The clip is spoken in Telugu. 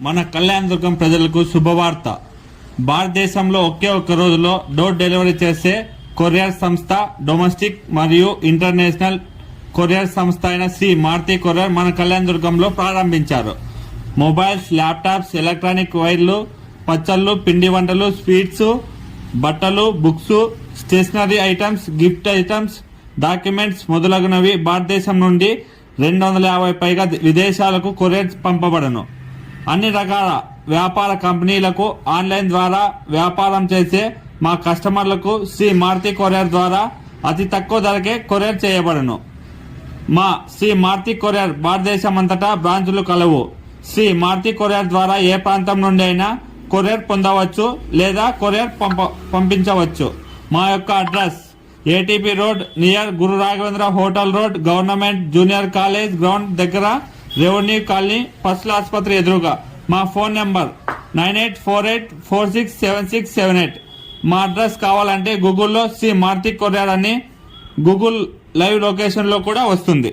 మన కళ్యాణదుర్గం ప్రజలకు శుభవార్త. భారతదేశంలో ఒకే ఒక్క రోజులో డోర్ డెలివరీ చేసే కొరియర్ సంస్థ, డొమెస్టిక్ మరియు ఇంటర్నేషనల్ కొరియర్ సంస్థ అయిన శ్రీ మారుతి కొరియర్ మన కళ్యాణదుర్గంలో ప్రారంభించారు. మొబైల్స్, ల్యాప్టాప్స్, ఎలక్ట్రానిక్ వైర్లు, పచ్చళ్ళు, పిండి వంటలు, స్వీట్స్, బట్టలు, books, stationery items, gift items, documents మొదలగునవి భారతదేశం నుండి 250 పైగా విదేశాలకు కొరియర్ పంపబడను. అన్ని రకాల వ్యాపార కంపెనీలకు ఆన్లైన్ ద్వారా వ్యాపారం చేసే మా కస్టమర్లకు శ్రీ మారుతి కొరియర్ ద్వారా అతి తక్కువ ధరకే కొరియర్ చేయబడను. మా శ్రీ మారుతి కొరియర్ భారతదేశం అంతటా బ్రాంచులు కలవు. శ్రీ మారుతి కొరియర్ ద్వారా ఏ ప్రాంతం నుండి అయినా కొరియర్ పొందవచ్చు లేదా కొరియర్ పంపించవచ్చు. మా యొక్క address ATP road near Guru Raghavendra hotel road, government junior college ground దగ్గర, రెవెన్యూ కాలనీ, పశుల ఆసుపత్రి ఎదురుగా. మా ఫోన్ నెంబర్ 9848467678. మా అడ్రస్ కావాలంటే గూగుల్లో శ్రీ మారుతి కొరియర్ అని గూగుల్ లైవ్ లొకేషన్ లో కూడా వస్తుంది.